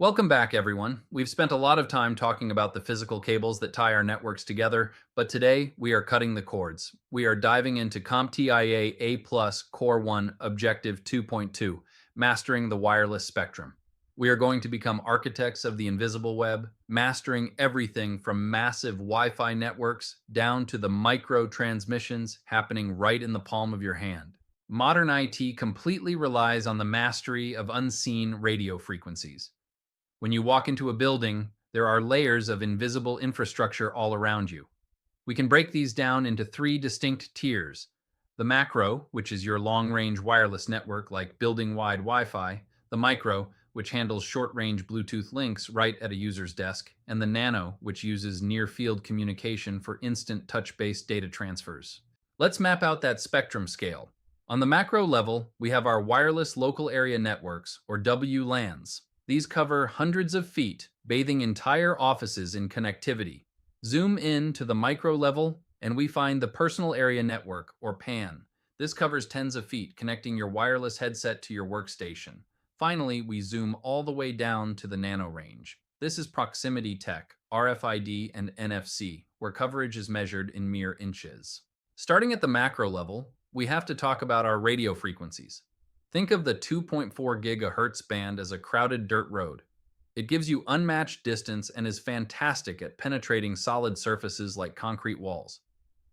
Welcome back, everyone. We've spent a lot of time talking about the physical cables that tie our networks together, but today we are cutting the cords. We are diving into CompTIA A+ Core 1 Objective 2.2, Mastering the Wireless Spectrum. We are going to become architects of the invisible web, mastering everything from massive Wi-Fi networks down to the micro transmissions happening right in the palm of your hand. Modern IT completely relies on the mastery of unseen radio frequencies. When you walk into a building, there are layers of invisible infrastructure all around you. We can break these down into three distinct tiers. The macro, which is your long-range wireless network like building-wide Wi-Fi, the micro, which handles short-range Bluetooth links right at a user's desk, and the nano, which uses near-field communication for instant touch-based data transfers. Let's map out that spectrum scale. On the macro level, we have our wireless local area networks, or WLANs. These cover hundreds of feet, bathing entire offices in connectivity. Zoom in to the micro level, and we find the Personal Area Network, or PAN. This covers tens of feet, connecting your wireless headset to your workstation. Finally, we zoom all the way down to the nano range. This is proximity tech, RFID and NFC, where coverage is measured in mere inches. Starting at the macro level, we have to talk about our radio frequencies. Think of the 2.4 gigahertz band as a crowded dirt road. It gives you unmatched distance and is fantastic at penetrating solid surfaces like concrete walls.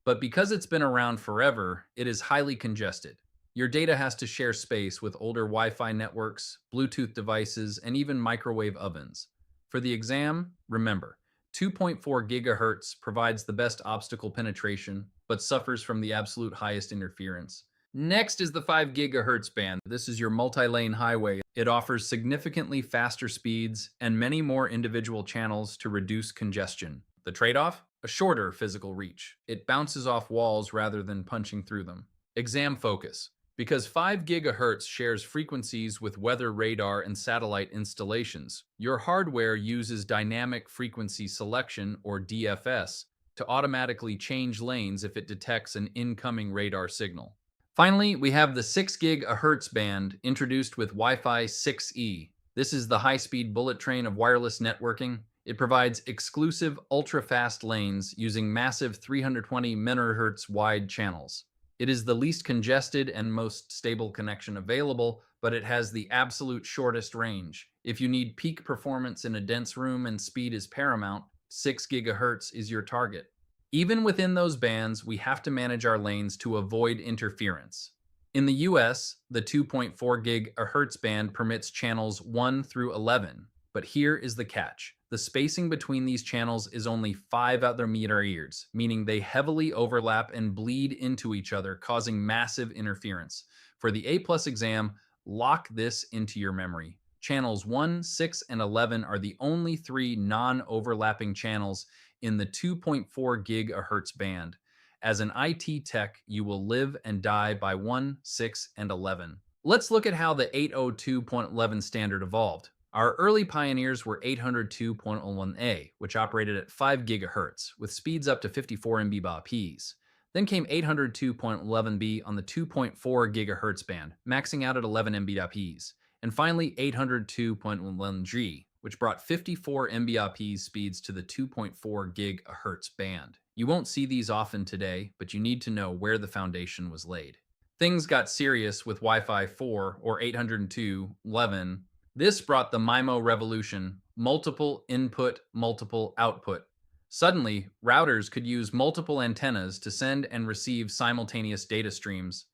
But because it's been around forever, it is highly congested. Your data has to share space with older Wi-Fi networks, Bluetooth devices, and even microwave ovens. For the exam, remember, 2.4 gigahertz provides the best obstacle penetration, but suffers from the absolute highest interference. Next is the 5 gigahertz band. This is your multi-lane highway. It offers significantly faster speeds and many more individual channels to reduce congestion. The trade-off? A shorter physical reach. It bounces off walls rather than punching through them. Exam focus. Because 5 gigahertz shares frequencies with weather radar and satellite installations, your hardware uses dynamic frequency selection, or DFS, to automatically change lanes if it detects an incoming radar signal. Finally, we have the 6 gigahertz band introduced with Wi-Fi 6E. This is the high-speed bullet train of wireless networking. It provides exclusive ultra-fast lanes using massive 320 MHz wide channels. It is the least congested and most stable connection available, but it has the absolute shortest range. If you need peak performance in a dense room and speed is paramount, 6 gigahertz is your target. Even within those bands, we have to manage our lanes to avoid interference. In the US, the 2.4 gigahertz band permits channels 1 through 11, but here is the catch. The spacing between these channels is only 5 other meters, meaning they heavily overlap and bleed into each other, causing massive interference. For the A+ exam, lock this into your memory. Channels 1, 6, and 11 are the only 3 non-overlapping channels in the 2.4 gigahertz band. As an IT tech, you will live and die by 1, 6, and 11. Let's look at how the 802.11 standard evolved. Our early pioneers were 802.11a, which operated at 5 gigahertz, with speeds up to 54 Mbps. Then came 802.11b on the 2.4 gigahertz band, maxing out at 11 Mbps. And finally, 802.11g, which brought 54 Mbps speeds to the 2.4 gigahertz band. You won't see these often today, but you need to know where the foundation was laid. Things got serious with Wi-Fi 4, or 802.11. This brought the MIMO revolution: multiple input, multiple output. Suddenly, routers could use multiple antennas to send and receive simultaneous data streams.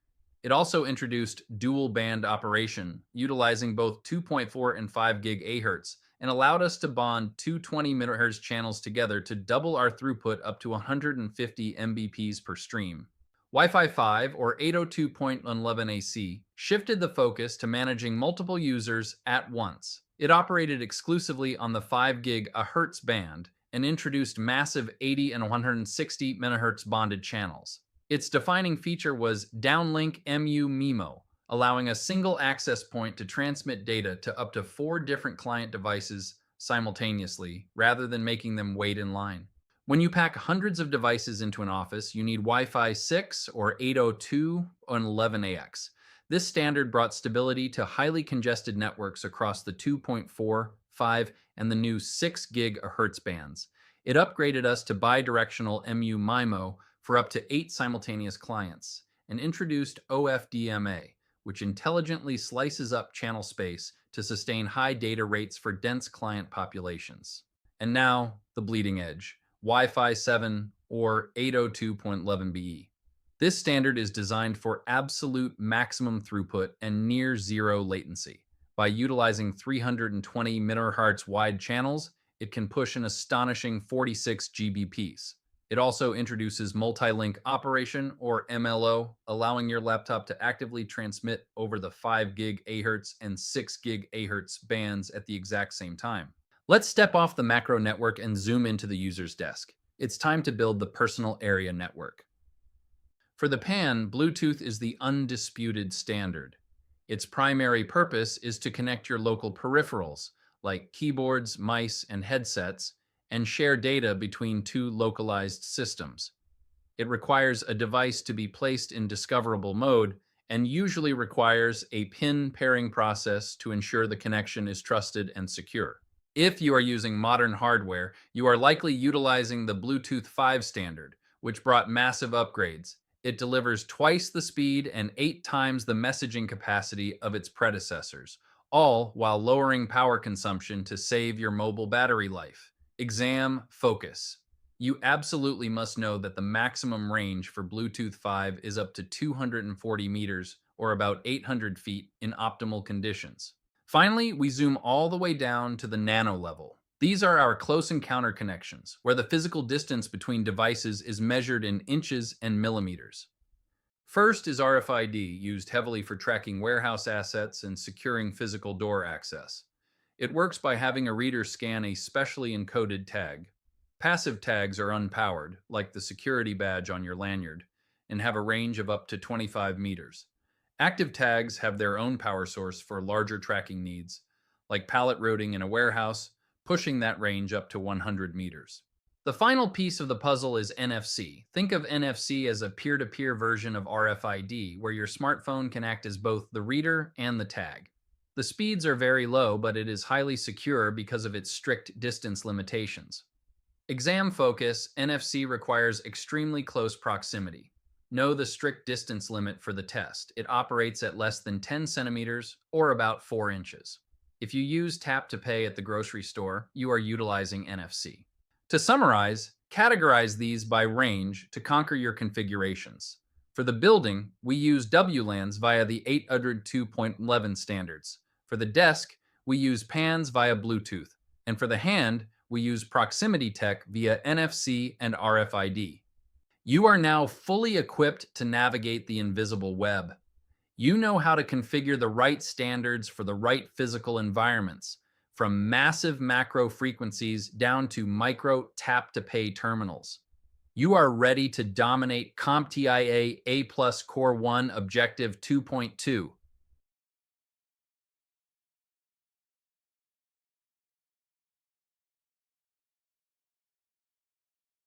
It also introduced dual band operation, utilizing both 2.4 and 5 gigahertz, and allowed us to bond two 20 MHz channels together to double our throughput up to 150 Mbps per stream. Wi-Fi 5, or 802.11ac, shifted the focus to managing multiple users at once. It operated exclusively on the 5 gigahertz band and introduced massive 80 and 160 MHz bonded channels. Its defining feature was downlink MU-MIMO, allowing a single access point to transmit data to up to 4 different client devices simultaneously, rather than making them wait in line. When you pack hundreds of devices into an office, you need Wi-Fi 6 or 802.11ax. This standard brought stability to highly congested networks across the 2.4, 5, and the new 6 GHz bands. It upgraded us to bidirectional MU-MIMO for up to 8 simultaneous clients, and introduced OFDMA, which intelligently slices up channel space to sustain high data rates for dense client populations. And now, the bleeding edge, Wi-Fi 7 or 802.11be. This standard is designed for absolute maximum throughput and near zero latency. By utilizing 320 MHz wide channels, it can push an astonishing 46 Gbps. It also introduces multi-link operation, or MLO, allowing your laptop to actively transmit over the 5 GHz and 6 GHz bands at the exact same time. Let's step off the macro network and zoom into the user's desk. It's time to build the personal area network. For the PAN, Bluetooth is the undisputed standard. Its primary purpose is to connect your local peripherals, like keyboards, mice, and headsets, and share data between two localized systems. It requires a device to be placed in discoverable mode and usually requires a pin pairing process to ensure the connection is trusted and secure. If you are using modern hardware, you are likely utilizing the Bluetooth 5 standard, which brought massive upgrades. It delivers twice the speed and 8 times the messaging capacity of its predecessors, all while lowering power consumption to save your mobile battery life. Exam focus. You absolutely must know that the maximum range for Bluetooth 5 is up to 240 meters, or about 800 feet, in optimal conditions. Finally, we zoom all the way down to the nano level. These are our close encounter connections, where the physical distance between devices is measured in inches and millimeters. First is RFID, used heavily for tracking warehouse assets and securing physical door access. It works by having a reader scan a specially encoded tag. Passive tags are unpowered, like the security badge on your lanyard, and have a range of up to 25 meters. Active tags have their own power source for larger tracking needs, like pallet routing in a warehouse, pushing that range up to 100 meters. The final piece of the puzzle is NFC. Think of NFC as a peer-to-peer version of RFID, where your smartphone can act as both the reader and the tag. The speeds are very low, but it is highly secure because of its strict distance limitations. Exam focus, NFC requires extremely close proximity. Know the strict distance limit for the test. It operates at less than 10 centimeters, or about 4 inches. If you use tap to pay at the grocery store, you are utilizing NFC. To summarize, categorize these by range to conquer your configurations. For the building, we use WLANs via the 802.11 standards. For the desk, we use PANs via Bluetooth. And for the hand, we use proximity tech via NFC and RFID. You are now fully equipped to navigate the invisible web. You know how to configure the right standards for the right physical environments, from massive macro frequencies down to micro tap-to-pay terminals. You are ready to dominate CompTIA A+ Core 1 Objective 2.2.